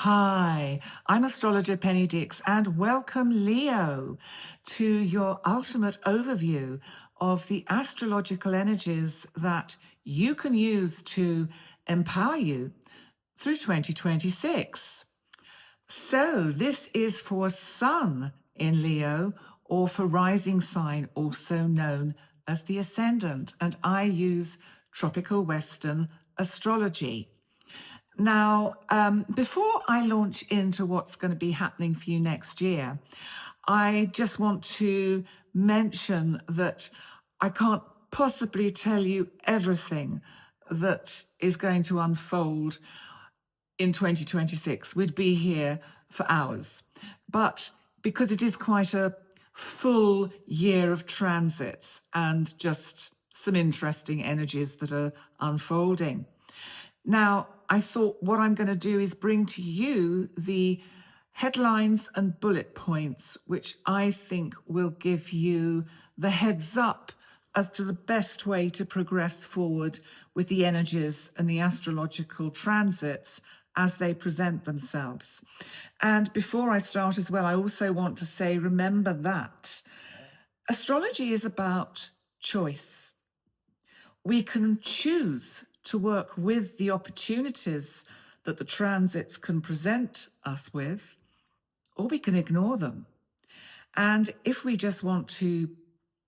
Hi, I'm astrologer Penny Dix, and welcome, Leo, to your ultimate overview of the astrological energies that you can use to empower you through 2026. So, this is for Sun in Leo, or for rising sign, also known as the ascendant, and I use tropical Western astrology. Now, before I launch into what's going to be happening for you next year, I just want to mention that I can't possibly tell you everything that is going to unfold in 2026. We'd be here for hours. But because it is quite a full year of transits and just some interesting energies that are unfolding. Now, I thought what I'm going to do is bring to you the headlines and bullet points, which I think will give you the heads up as to the best way to progress forward with the energies and the astrological transits as they present themselves. And before I start as well, I also want to say, remember that astrology is about choice. We can choose to work with the opportunities that the transits can present us with, or we can ignore them. And if we just want to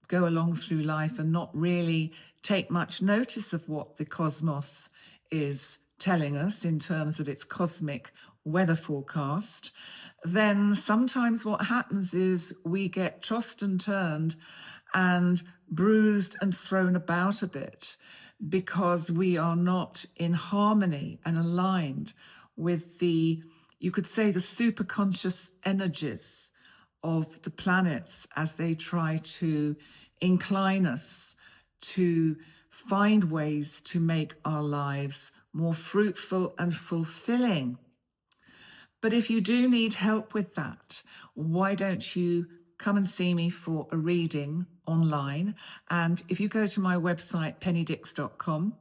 go along through life and not really take much notice of what the cosmos is telling us in terms of its cosmic weather forecast, then sometimes what happens is we get tossed and turned and bruised and thrown about a bit because we are not in harmony and aligned with the, you could say, the superconscious energies of the planets as they try to incline us to find ways to make our lives more fruitful and fulfilling. But if you do need help with that, why don't you come and see me for a reading online? And if you go to my website, pennydix.com,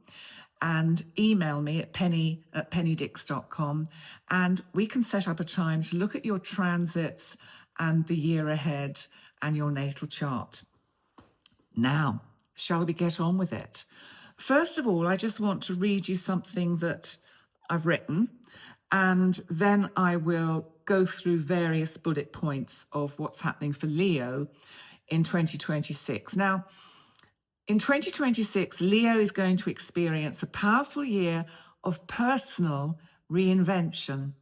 and email me at penny@pennydix.com, and we can set up a time to look at your transits and the year ahead and your natal chart. Now, shall we get on with it? First of all, I just want to read you something that I've written, and then I will go through various bullet points of what's happening for Leo in 2026. Now, in 2026, Leo is going to experience a powerful year of personal reinvention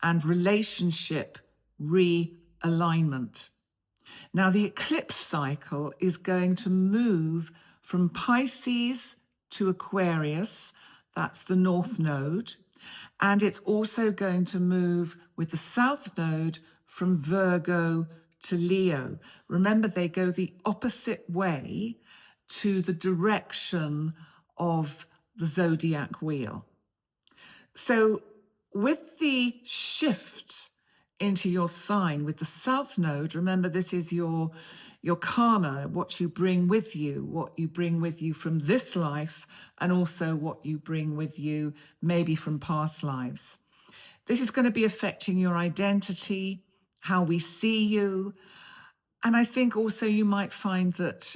and relationship realignment. Now, the eclipse cycle is going to move from Pisces to Aquarius, that's the North Node, and it's also going to move with the South Node from Virgo to Leo. Remember, they go the opposite way to the direction of the zodiac wheel. So with the shift into your sign with the South Node, remember this is your karma, what you bring with you from this life, and also what you bring with you maybe from past lives. This is going to be affecting your identity, how we see you. And I think also you might find that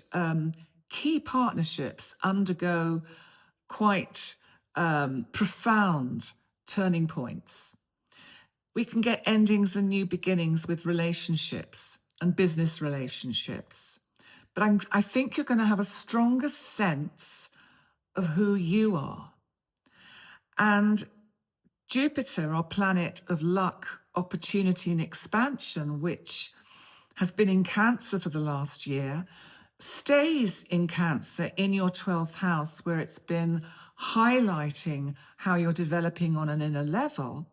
key partnerships undergo quite profound turning points. We can get endings and new beginnings with relationships and business relationships. But I think you're going to have a stronger sense of who you are. And Jupiter, our planet of luck, opportunity, and expansion, which has been in Cancer for the last year, stays in Cancer in your 12th house, where it's been highlighting how you're developing on an inner level.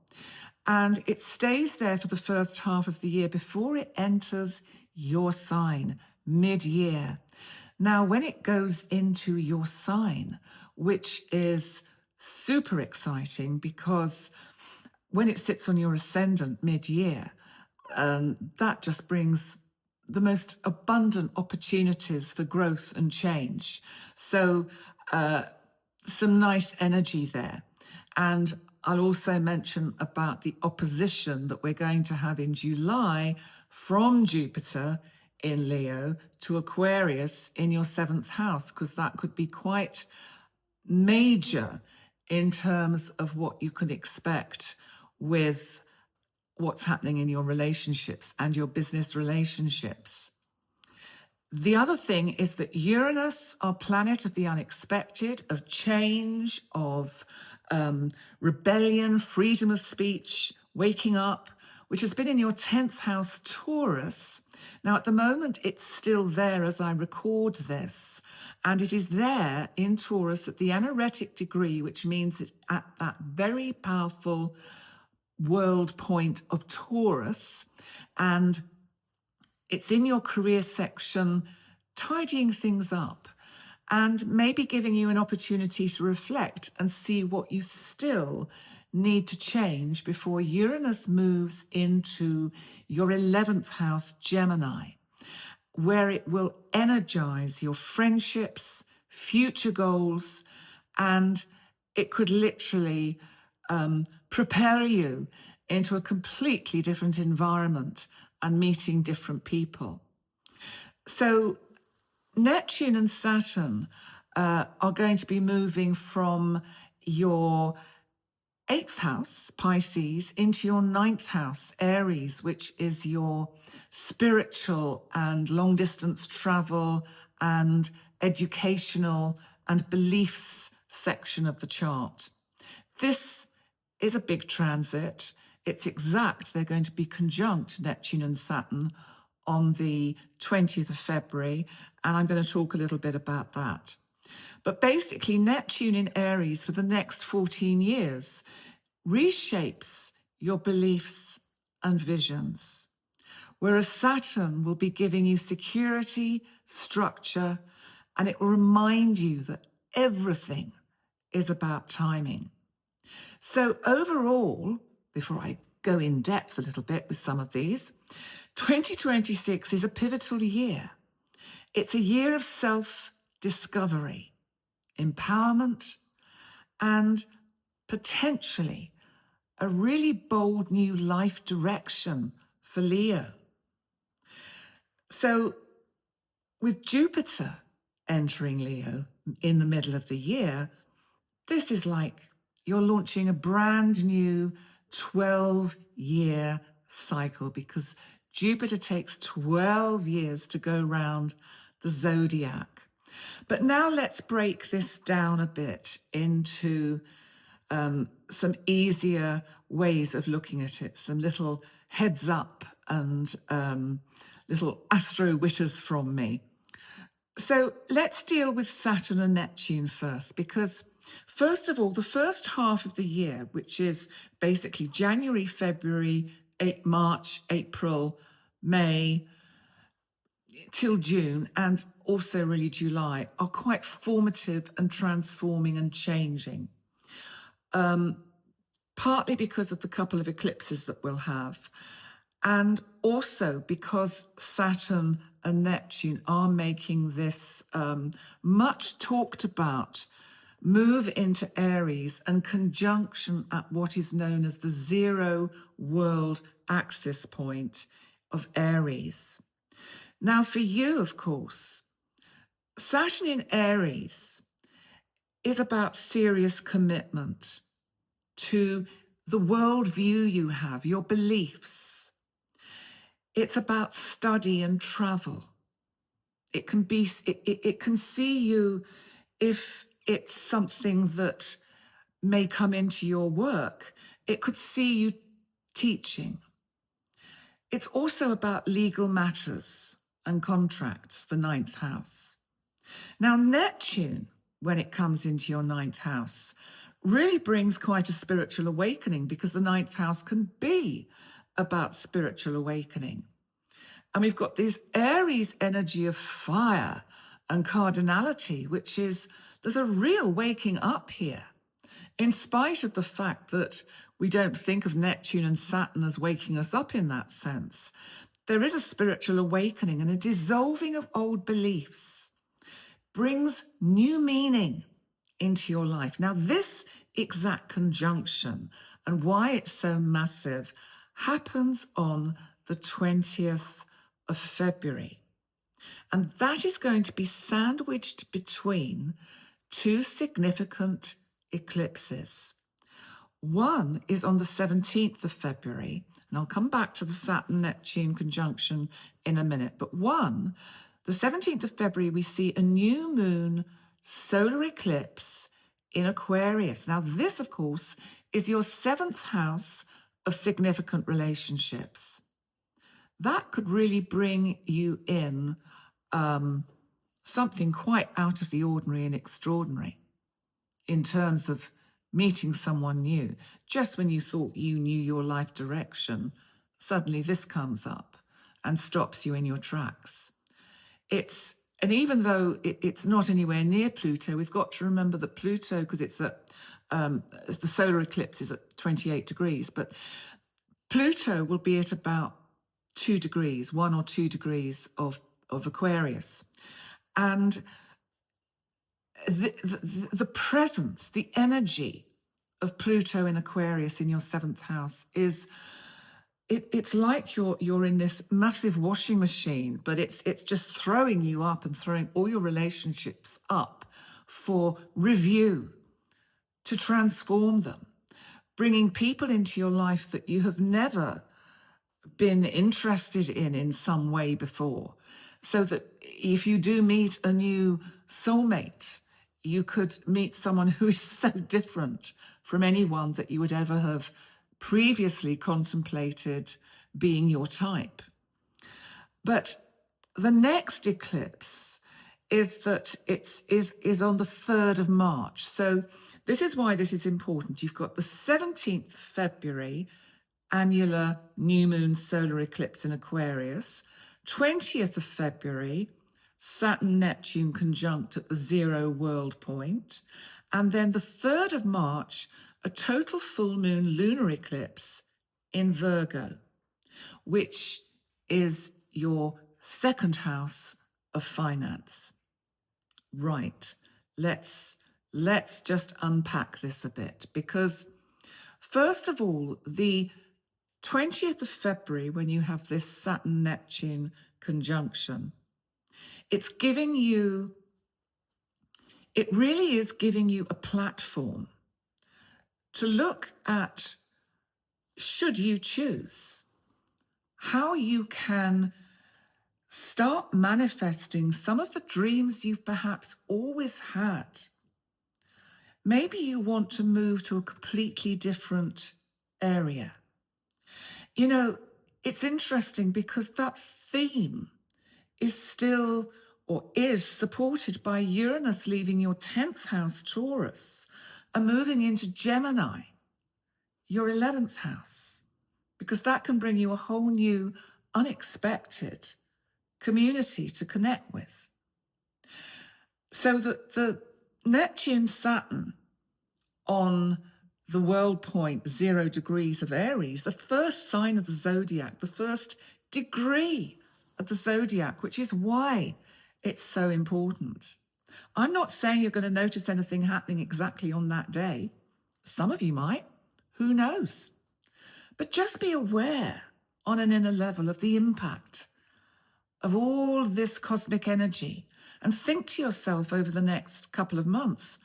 And it stays there for the first half of the year before it enters your sign mid-year. Now, when it goes into your sign, which is super exciting because when it sits on your ascendant mid-year, that just brings the most abundant opportunities for growth and change. So some nice energy there. And I'll also mention about the opposition that we're going to have in July from Jupiter in Leo to Aquarius in your 7th house, because that could be quite major in terms of what you can expect with what's happening in your relationships and your business relationships. The other thing is that Uranus, our planet of the unexpected, of change, of rebellion, freedom of speech, waking up, which has been in your 10th house, Taurus. Now, at the moment, it's still there as I record this. And it is there in Taurus at the anaretic degree, which means it's at that very powerful world point of Taurus. And it's in your career section, tidying things up and maybe giving you an opportunity to reflect and see what you still need to change before Uranus moves into your 11th house, Gemini, where it will energize your friendships, future goals, and it could literally propel you into a completely different environment and meeting different people. So Neptune and Saturn are going to be moving from your 8th house, Pisces, into your 9th house, Aries, which is your spiritual and long distance travel and educational and beliefs section of the chart. This is a big transit. It's exact. They're going to be conjunct Neptune and Saturn on the 20th of February, and I'm going to talk a little bit about that. But basically, Neptune in Aries for the next 14 years reshapes your beliefs and visions, whereas Saturn will be giving you security, structure, and it will remind you that everything is about timing. So overall, before I go in depth a little bit with some of these, 2026 is a pivotal year. It's a year of self-discovery, empowerment, and potentially a really bold new life direction for Leo. So with Jupiter entering Leo in the middle of the year, this is like you're launching a brand new 12-year cycle, because Jupiter takes 12 years to go round the zodiac. But now let's break this down a bit into some easier ways of looking at it, some little heads up and little astro witters from me. So let's deal with Saturn and Neptune first, because first of all, the first half of the year, which is basically January, February, March, April, May, till June, and also really July, are quite formative and transforming and changing. Partly because of the couple of eclipses that we'll have, and also because Saturn and Neptune are making this much talked about move into Aries and conjunction at what is known as the 0 world axis point of Aries. Now for you, of course, Saturn in Aries is about serious commitment to the worldview you have, your beliefs. It's about study and travel. It can see you if it's something that may come into your work. It could see you teaching. It's also about legal matters and contracts, the 9th house. Now, Neptune, when it comes into your 9th house, really brings quite a spiritual awakening, because the 9th house can be about spiritual awakening. And we've got this Aries energy of fire and cardinality, which is, there's a real waking up here, in spite of the fact that we don't think of Neptune and Saturn as waking us up in that sense. There is a spiritual awakening, and a dissolving of old beliefs brings new meaning into your life. Now, this exact conjunction and why it's so massive happens on the 20th of February. And that is going to be sandwiched between two significant eclipses. One is on the 17th of February, and I'll come back to the Saturn-Neptune conjunction in a minute. But the 17th of February, we see a new moon solar eclipse in Aquarius. Now, this, of course, is your 7th house of significant relationships. That could really bring you in something quite out of the ordinary and extraordinary in terms of meeting someone new. Just when you thought you knew your life direction, suddenly this comes up and stops you in your tracks. And even though it's not anywhere near Pluto, we've got to remember that Pluto, because it's at the solar eclipse is at 28 degrees, but Pluto will be at about 2 degrees, 1 or 2 degrees of Aquarius. And the presence, the energy of Pluto in Aquarius in your 7th house is, it's like you're in this massive washing machine, but it's just throwing you up and throwing all your relationships up for review, to transform them, bringing people into your life that you have never been interested in some way before, so that if you do meet a new soulmate, you could meet someone who is so different from anyone that you would ever have previously contemplated being your type. But the next eclipse is that is on the 3rd of March. So this is why this is important. You've got the 17th February annular new moon solar eclipse in Aquarius, 20th of February, Saturn-Neptune conjunct at the 0 world point, and then the 3rd of March, a total full moon lunar eclipse in Virgo, which is your 2nd house of finance. Right, let's just unpack this a bit, because first of all, the 20th of February, when you have this Saturn-Neptune conjunction, it really is giving you a platform to look at, should you choose, how you can start manifesting some of the dreams you've perhaps always had. Maybe you want to move to a completely different area. You know, it's interesting because that theme is still, or is supported by Uranus leaving your 10th house, Taurus, and moving into Gemini, your 11th house, because that can bring you a whole new, unexpected community to connect with. So the Neptune-Saturn on the world point 0 degrees of Aries, the first sign of the zodiac, the first degree of the zodiac, which is why it's so important. I'm not saying you're going to notice anything happening exactly on that day. Some of you might, who knows? But just be aware on an inner level of the impact of all this cosmic energy, and think to yourself over the next couple of months,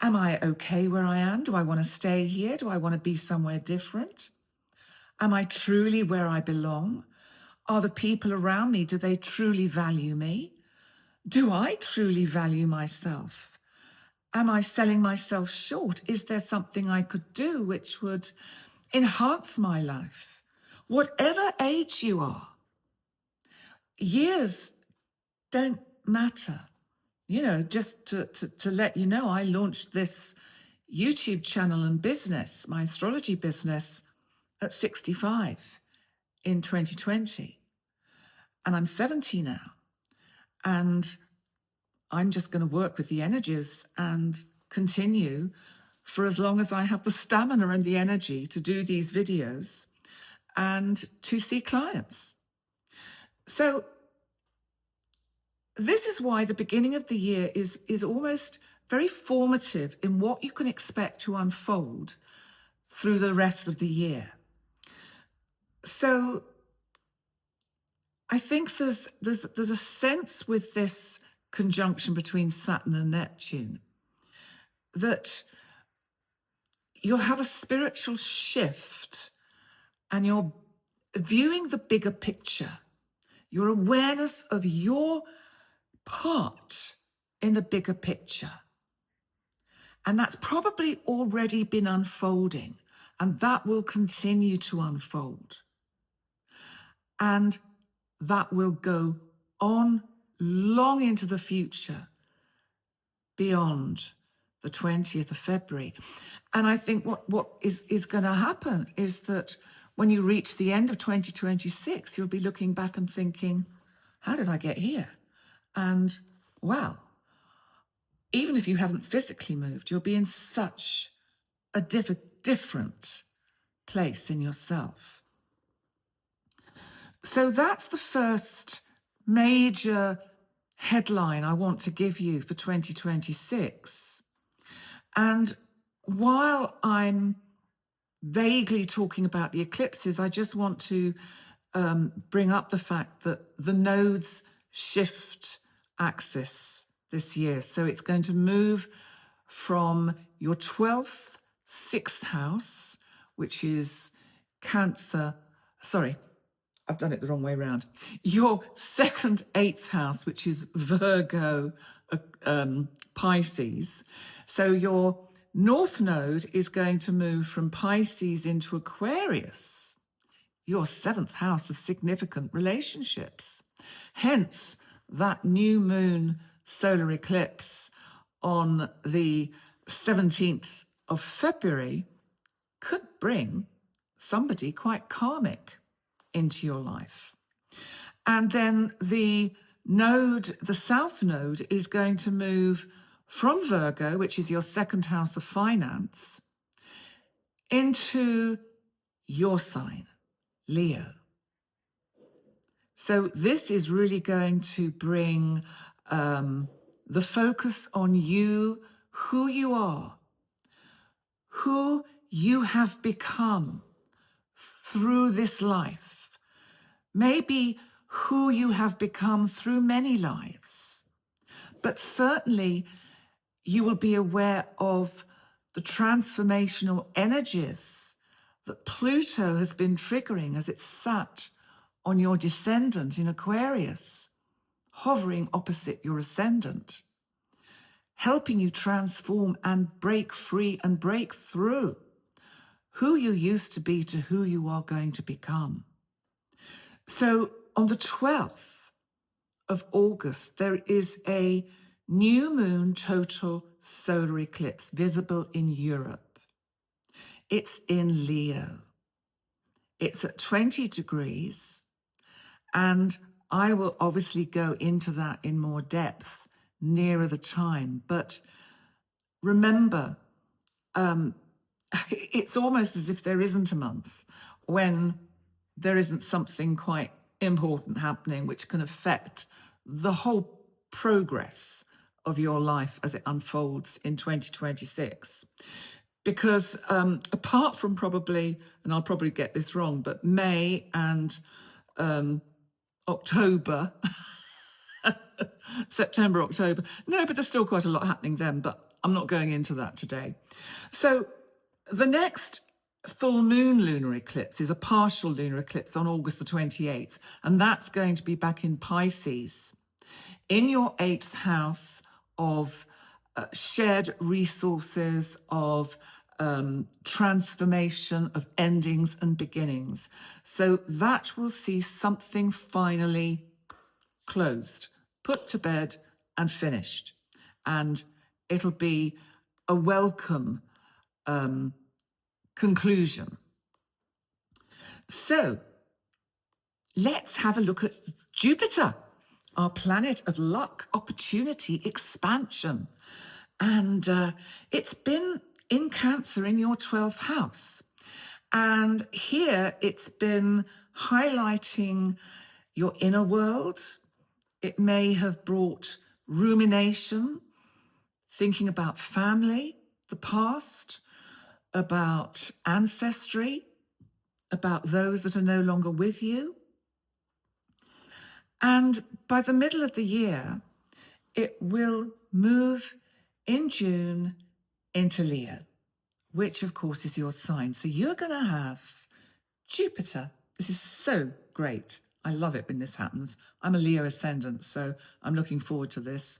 am I okay where I am? Do I want to stay here? Do I want to be somewhere different? Am I truly where I belong? Are the people around me, do they truly value me? Do I truly value myself? Am I selling myself short? Is there something I could do which would enhance my life? Whatever age you are, years don't matter. You know, just to let you know, I launched this YouTube channel and business, my astrology business, at 65 in 2020. And I'm 70 now. And I'm just going to work with the energies and continue for as long as I have the stamina and the energy to do these videos and to see clients. So this is why the beginning of the year is almost very formative in what you can expect to unfold through the rest of the year. So I think there's a sense with this conjunction between Saturn and Neptune that you'll have a spiritual shift and you're viewing the bigger picture, your awareness of your part in the bigger picture. And that's probably already been unfolding, and that will continue to unfold. And that will go on long into the future, beyond the 20th of February. And I think what is going to happen is that when you reach the end of 2026, you'll be looking back and thinking, how did I get here? And wow, even if you haven't physically moved, you'll be in such a different place in yourself. So that's the first major headline I want to give you for 2026. And while I'm vaguely talking about the eclipses, I just want to bring up the fact that the nodes shift axis this year. So it's going to move from your 12th, 6th house, which is Cancer, sorry, I've done it the wrong way around. Your 2nd, 8th house, which is Virgo, Pisces. So your North Node is going to move from Pisces into Aquarius, your 7th house of significant relationships. Hence, that new moon solar eclipse on the 17th of February could bring somebody quite karmic into your life. And then the node, the South Node, is going to move from Virgo, which is your 2nd house of finance, into your sign, Leo. So this is really going to bring the focus on you, who you are, who you have become through this life, maybe who you have become through many lives, but certainly you will be aware of the transformational energies that Pluto has been triggering as it sat on your descendant in Aquarius, hovering opposite your ascendant, helping you transform and break free and break through who you used to be to who you are going to become. So on the 12th of August, there is a new moon total solar eclipse visible in Europe. It's in Leo. It's at 20 degrees, and I will obviously go into that in more depth nearer the time. But remember, it's almost as if there isn't a month when there isn't something quite important happening which can affect the whole progress of your life as it unfolds in 2026. Because apart from probably, and I'll probably get this wrong, but May and October, September, October, no, but there's still quite a lot happening then, but I'm not going into that today. So the next full moon lunar eclipse is a partial lunar eclipse on August the 28th, and that's going to be back in Pisces, in your 8th house of shared resources, of transformation, of endings and beginnings. So that will see something finally closed, put to bed and finished. And it'll be a welcome conclusion. So let's have a look at Jupiter, our planet of luck, opportunity, expansion. And it's been in Cancer in your 12th house. And here it's been highlighting your inner world. It may have brought rumination, thinking about family, the past, about ancestry, about those that are no longer with you. And by the middle of the year, it will move in June into Leo, which of course is your sign. So you're going to have Jupiter. This is so great. I love it when this happens. I'm a Leo ascendant, so I'm looking forward to this.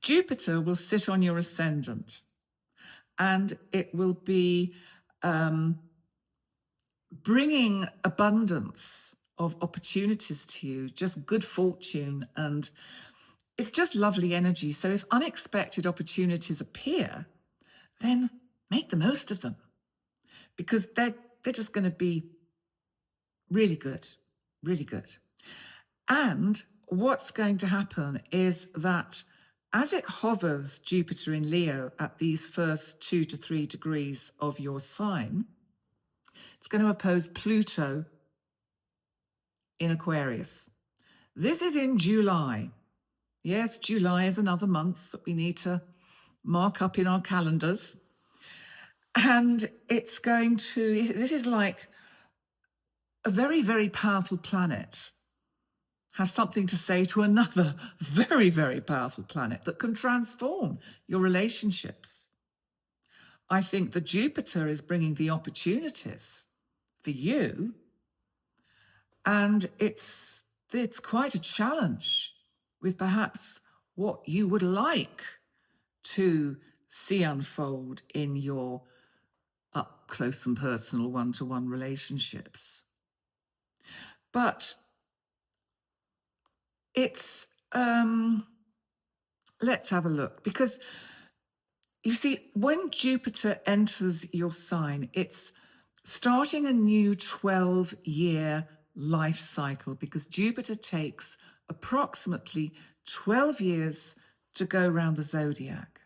Jupiter will sit on your ascendant, and it will be bringing abundance of opportunities to you, just good fortune, and it's just lovely energy. So if unexpected opportunities appear, then make the most of them, because they're just going to be really good, really good. And what's going to happen is that as it hovers Jupiter in Leo at these first 2 to 3 degrees of your sign, it's going to oppose Pluto in Aquarius. This is in July. Yes, July is another month that we need to mark up in our calendars. And it's going to, this is like a very, very powerful planet has something to say to another very, very powerful planet that can transform your relationships. I think that Jupiter is bringing the opportunities for you, and it's quite a challenge with perhaps what you would like to see unfold in your up close and personal one-to-one relationships. But it's let's have a look, because you see, when Jupiter enters your sign, it's starting a new 12-year life cycle, because Jupiter takes approximately 12 years to go around the zodiac.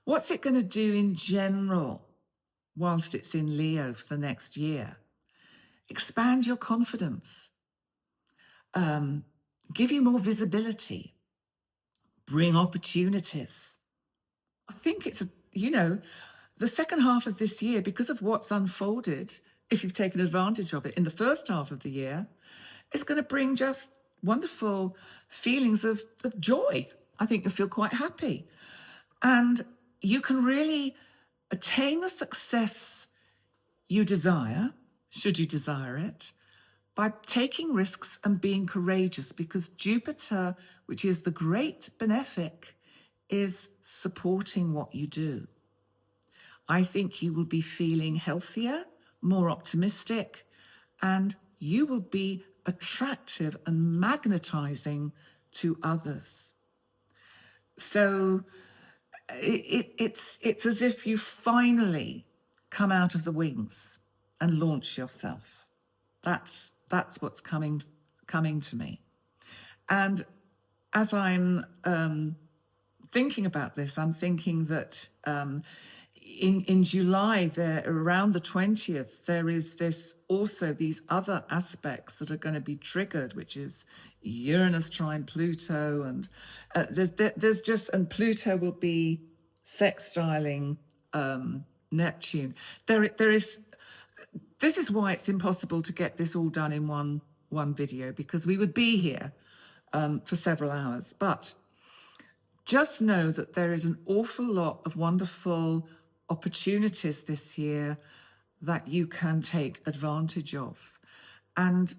What's it going to do in general whilst it's in Leo for the next year? Expand your confidence, give you more visibility, bring opportunities. I think it's, the second half of this year, because of what's unfolded, if you've taken advantage of it in the first half of the year, it's going to bring just wonderful feelings of joy. I think you'll feel quite happy. And you can really attain the success you desire, should you desire it, by taking risks and being courageous, because Jupiter, which is the great benefic, is supporting what you do. I think you will be feeling healthier, more optimistic, and you will be attractive and magnetizing to others. So it's as if you finally come out of the wings and launch yourself. That's what's coming to me. And as I'm thinking about this, I'm thinking that in July, there around the 20th, there is these other aspects that are going to be triggered, which is Uranus trine Pluto, and and Pluto will be sextiling Neptune. This is why it's impossible to get this all done in one video, because we would be here for several hours. But just know that there is an awful lot of wonderful opportunities this year that you can take advantage of. And,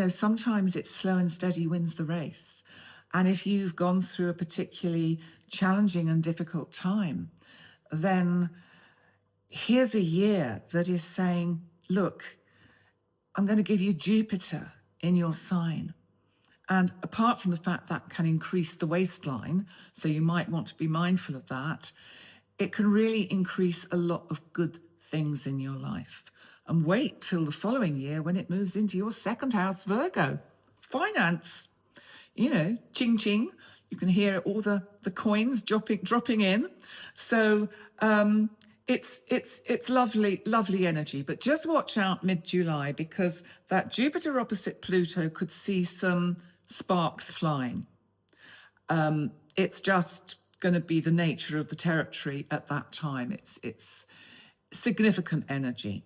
sometimes it's slow and steady wins the race. And if you've gone through a particularly challenging and difficult time, then here's a year that is saying, look, I'm going to give you Jupiter in your sign. And apart from the fact that can increase the waistline, so you might want to be mindful of that, it can really increase a lot of good things in your life. And wait till the following year when it moves into your second house, Virgo. Finance, ching ching. You can hear all the coins dropping in. So it's lovely energy. But just watch out mid-July, because that Jupiter opposite Pluto could see some sparks flying. It's just going to be the nature of the territory at that time. It's significant energy.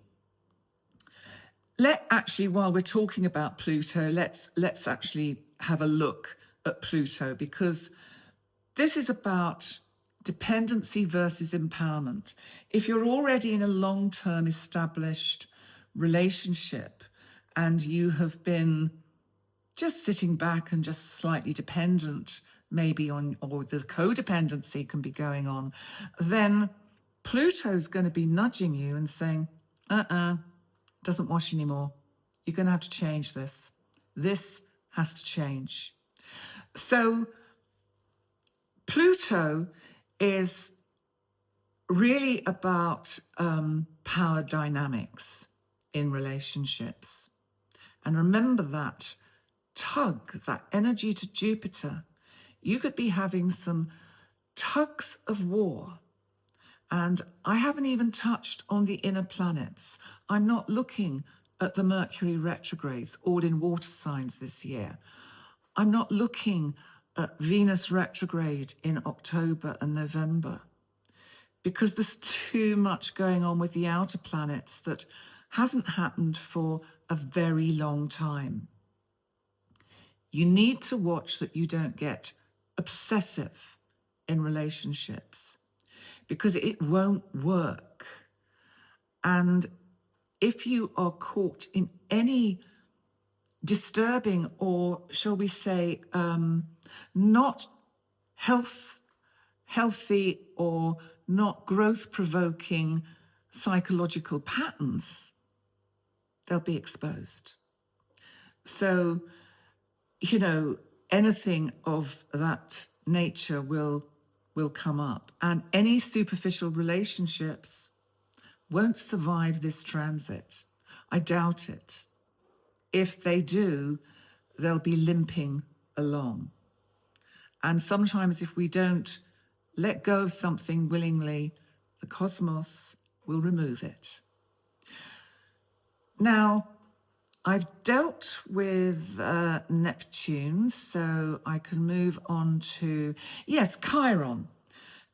While we're talking about Pluto, let's actually have a look at Pluto, because this is about dependency versus empowerment. If you're already in a long-term established relationship and you have been just sitting back and just slightly dependent maybe on, or the codependency can be going on, then Pluto's going to be nudging you and saying, doesn't wash anymore. You're going to have to change this. This has to change. So Pluto is really about power dynamics in relationships. And remember that tug, that energy to Jupiter. You could be having some tugs of war. And I haven't even touched on the inner planets. I'm not looking at the Mercury retrogrades, all in water signs this year. I'm not looking at Venus retrograde in October and November, because there's too much going on with the outer planets that hasn't happened for a very long time. You need to watch that you don't get obsessive in relationships, because it won't work. And if you are caught in any disturbing, or shall we say, not healthy or not growth-provoking psychological patterns, they'll be exposed. So, you know, anything of that nature will come up, and any superficial relationships won't survive this transit. I doubt it. If they do, they'll be limping along. And sometimes if we don't let go of something willingly, the cosmos will remove it. Now, I've dealt with Neptune, so I can move on to, yes, Chiron.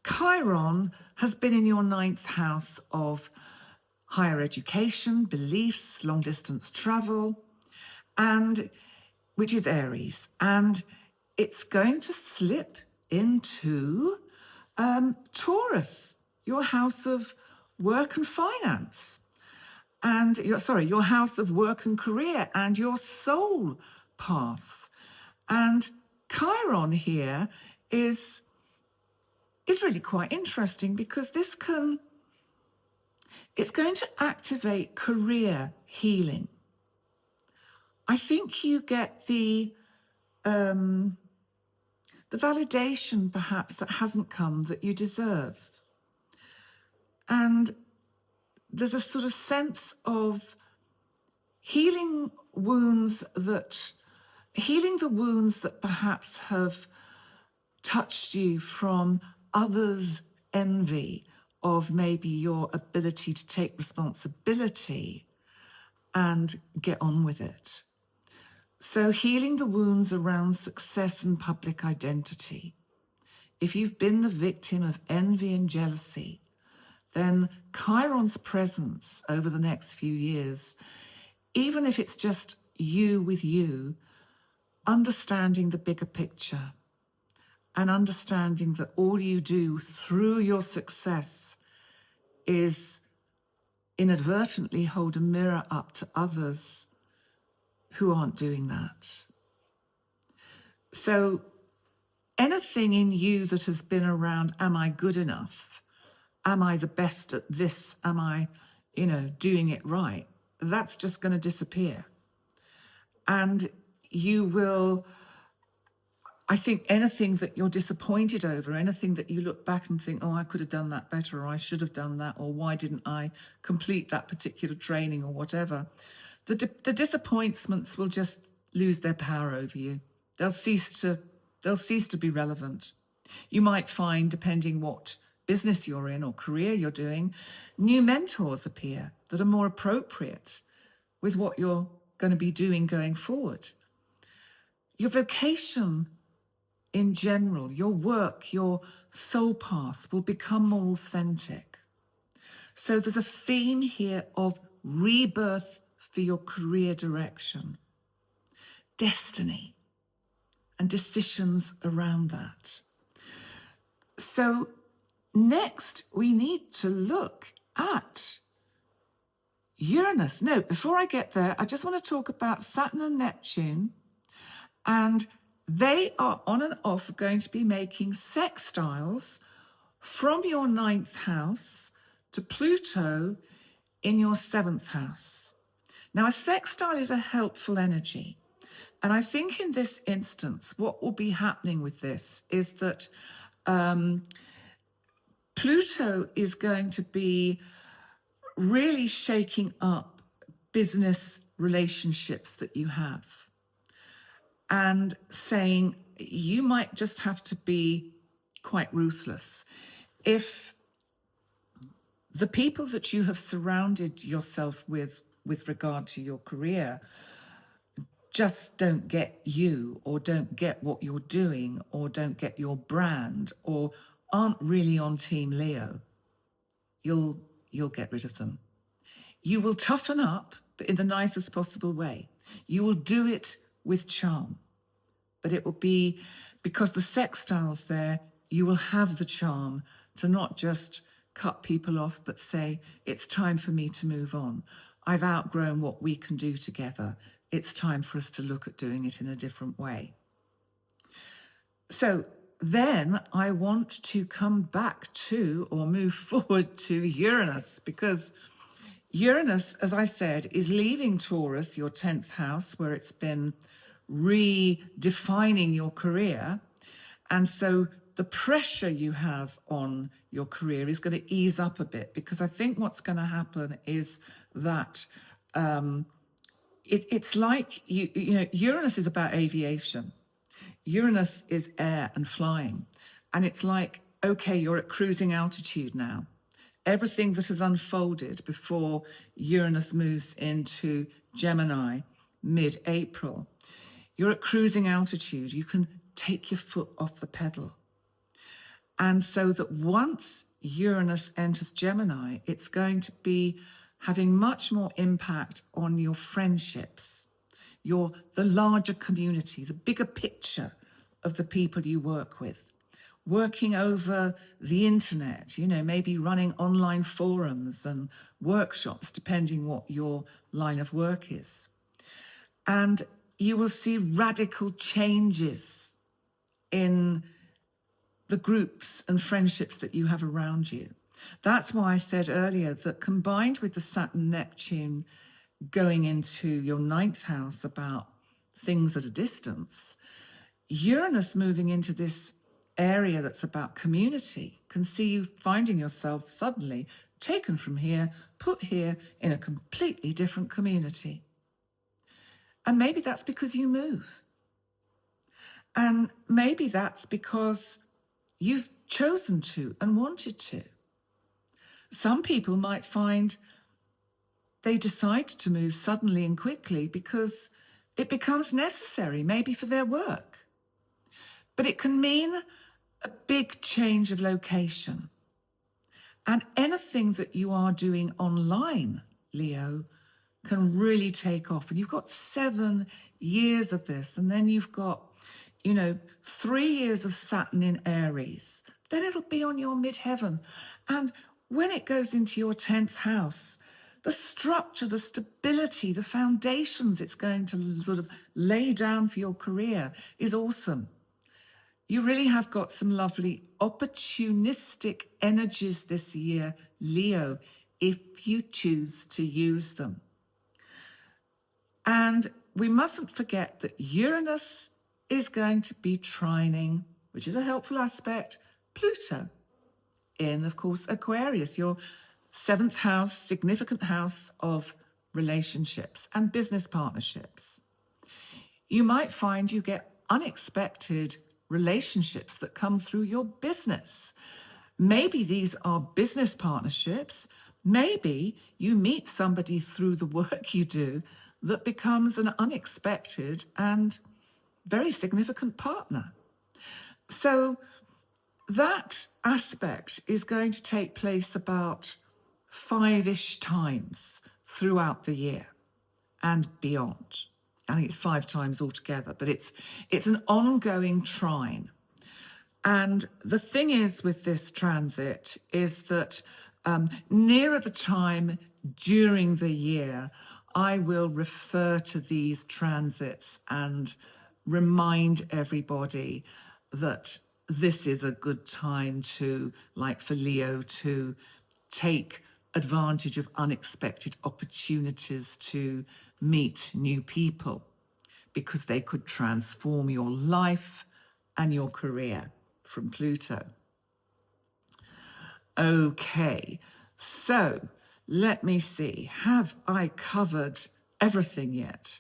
Chiron has been in your 9th house of higher education, beliefs, long-distance travel, and which is Aries. And it's going to slip into Taurus, your house of work and finance. And your house of work and career and your soul path. And Chiron here is really quite interesting, because it's going to activate career healing. I think you get the validation perhaps that hasn't come that you deserve. And there's a sort of sense of healing the wounds that perhaps have touched you from others' envy of maybe your ability to take responsibility and get on with it. So healing the wounds around success and public identity. If you've been the victim of envy and jealousy, then Chiron's presence over the next few years, even if it's just you with you, understanding the bigger picture and understanding that all you do through your success is inadvertently hold a mirror up to others who aren't doing that. So anything in you that has been around, am I good enough? Am I the best at this? Am I, doing it right? That's just going to disappear. And you will, I think, anything that you're disappointed over, anything that you look back and think, oh, I could have done that better, or I should have done that, or why didn't I complete that particular training, or whatever, the disappointments will just lose their power over you. They'll cease to be relevant. You might find, depending what business you're in or career you're doing, new mentors appear that are more appropriate with what you're going to be doing going forward. Your vocation in general, your work, your soul path will become more authentic. So there's a theme here of rebirth for your career direction, destiny, and decisions around that. So next, we need to look at Uranus. No, before I get there, I just want to talk about Saturn and Neptune. And they are on and off going to be making sextiles from your 9th house to Pluto in your 7th house. Now, a sextile is a helpful energy. And I think in this instance, what will be happening with this is that Pluto is going to be really shaking up business relationships that you have and saying you might just have to be quite ruthless. If the people that you have surrounded yourself with regard to your career just don't get you, or don't get what you're doing, or don't get your brand, or aren't really on Team Leo, you'll get rid of them. You will toughen up, but in the nicest possible way. You will do it with charm, but it will be because the sextile's there, you will have the charm to not just cut people off, but say, it's time for me to move on. I've outgrown what we can do together. It's time for us to look at doing it in a different way. So then I want to come back to, or move forward to Uranus, because Uranus, as I said, is leaving Taurus, your 10th house, where it's been redefining your career. And so the pressure you have on your career is going to ease up a bit, because I think what's going to happen is that it's like, you know, Uranus is about aviation. Uranus is air and flying. And it's like, okay, you're at cruising altitude now. Everything that has unfolded before Uranus moves into Gemini mid-April, you're at cruising altitude. You can take your foot off the pedal. And so that once Uranus enters Gemini, it's going to be having much more impact on your friendships, the larger community, the bigger picture of the people you work with. Working over the internet, you know, maybe running online forums and workshops, depending what your line of work is. And you will see radical changes in the groups and friendships that you have around you. That's why I said earlier that combined with the Saturn-Neptune going into your 9th house about things at a distance, Uranus moving into this area that's about community can see you finding yourself suddenly taken from here, put here in a completely different community. And maybe that's because you move. And maybe that's because you've chosen to and wanted to. Some people might find they decide to move suddenly and quickly because it becomes necessary, maybe for their work. But it can mean a big change of location. And anything that you are doing online, Leo, can really take off. And you've got 7 years of this, and then you've got, 3 years of Saturn in Aries. Then it'll be on your midheaven. And when it goes into your 10th house, the structure, the stability, the foundations it's going to sort of lay down for your career is awesome. You really have got some lovely opportunistic energies this year, Leo, if you choose to use them. And we mustn't forget that Uranus is going to be trining, which is a helpful aspect, Pluto in, of course, Aquarius, your 7th house, significant house of relationships and business partnerships. You might find you get unexpected relationships that come through your business. Maybe these are business partnerships. Maybe you meet somebody through the work you do that becomes an unexpected and very significant partner. So that aspect is going to take place about 5-ish times throughout the year and beyond. I think it's 5 times altogether, but it's an ongoing trine. And the thing is with this transit is that nearer the time during the year, I will refer to these transits and remind everybody that this is a good time to, like for Leo, to take advantage of unexpected opportunities to meet new people, because they could transform your life and your career from Pluto. Okay, so let me see. Have I covered everything yet?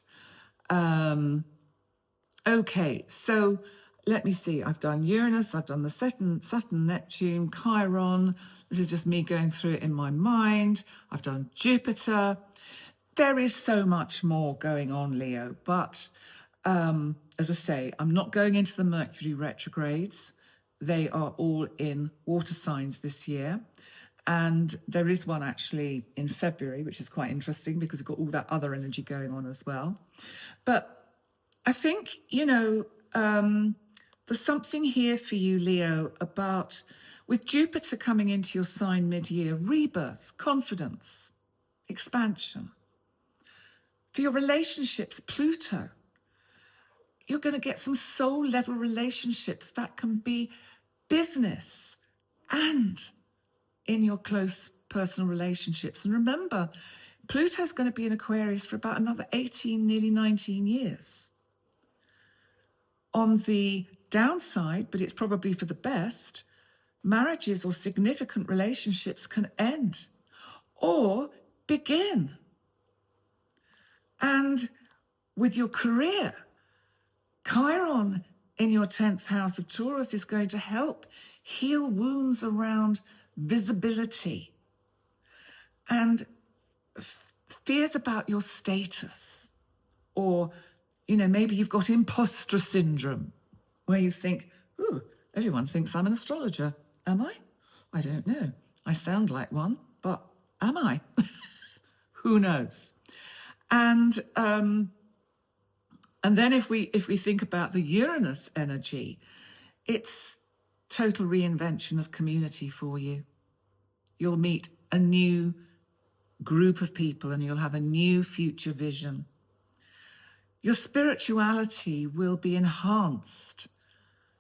Okay, so let me see. I've done Uranus, I've done the Saturn, Neptune, Chiron. This is just me going through it in my mind. I've done Jupiter. There is so much more going on, Leo, but as I say, I'm not going into the Mercury retrogrades. They are all in water signs this year. And there is one actually in February, which is quite interesting because we've got all that other energy going on as well. But I think, there's something here for you, Leo, about with Jupiter coming into your sign mid-year, rebirth, confidence, expansion. For your relationships, Pluto, you're going to get some soul level relationships that can be business and in your close personal relationships. And remember, Pluto's going to be in Aquarius for about another 18, nearly 19 years. On the downside, but it's probably for the best, marriages or significant relationships can end or begin. And with your career, Chiron in your 10th house of Taurus is going to help heal wounds around visibility and fears about your status. Or, maybe you've got imposter syndrome where you think, ooh, everyone thinks I'm an astrologer. Am I? I don't know. I sound like one, but am I? Who knows? And then if we think about the Uranus energy, it's total reinvention of community for you. You'll meet a new group of people and you'll have a new future vision. Your spirituality will be enhanced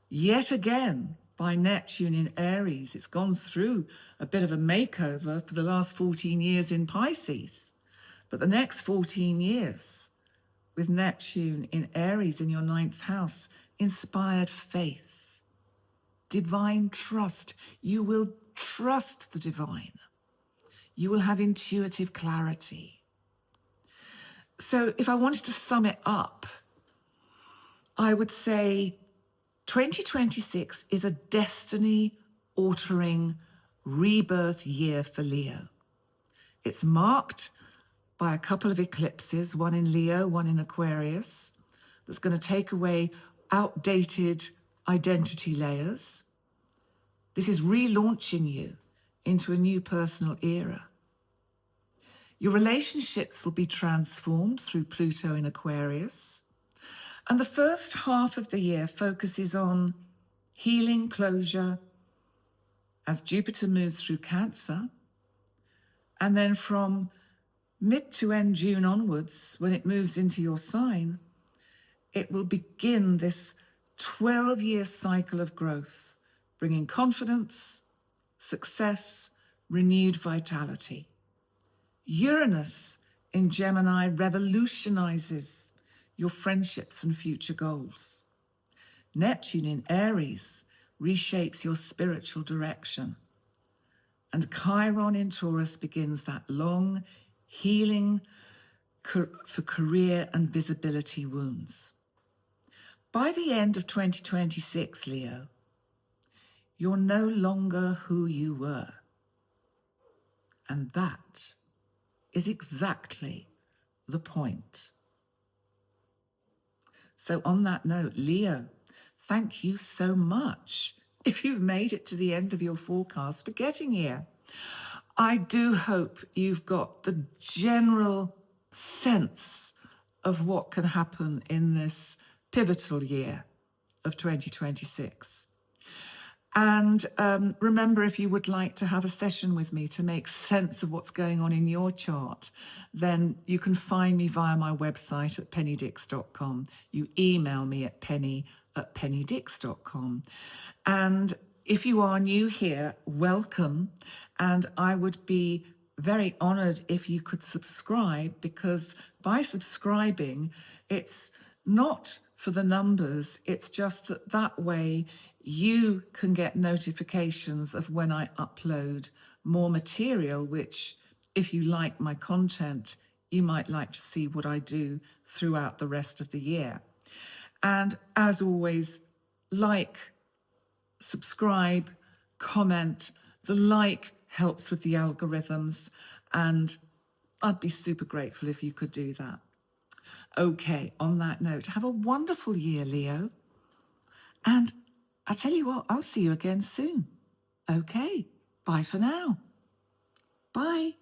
yet again by Neptune in Aries. It's gone through a bit of a makeover for the last 14 years in Pisces. But the next 14 years with Neptune in Aries in your 9th house, inspired faith, divine trust. You will trust the divine. You will have intuitive clarity. So if I wanted to sum it up, I would say 2026 is a destiny-altering rebirth year for Leo. It's marked by a couple of eclipses, one in Leo, one in Aquarius, that's going to take away outdated identity layers. This is relaunching you into a new personal era. Your relationships will be transformed through Pluto in Aquarius. And the first half of the year focuses on healing, closure, as Jupiter moves through Cancer. And then from mid to end June onwards, when it moves into your sign, it will begin this 12-year cycle of growth, bringing confidence, success, renewed vitality. Uranus in Gemini revolutionizes your friendships and future goals. Neptune in Aries reshapes your spiritual direction. And Chiron in Taurus begins that long healing for career and visibility wounds. By the end of 2026, Leo, you're no longer who you were. And that is exactly the point. So on that note, Leo, thank you so much if you've made it to the end of your forecast for getting here. I do hope you've got the general sense of what can happen in this pivotal year of 2026. And remember, if you would like to have a session with me to make sense of what's going on in your chart, then you can find me via my website at pennydix.com. You email me at penny@pennydix.com. And if you are new here, welcome. And I would be very honoured if you could subscribe, because by subscribing, it's not for the numbers, it's just that way you can get notifications of when I upload more material, which, if you like my content, you might like to see what I do throughout the rest of the year. And as always, like, subscribe, comment. The like helps with the algorithms, and I'd be super grateful if you could do that. Okay, on that note, have a wonderful year, Leo. And I tell you what, I'll see you again soon. Okay, bye for now. Bye.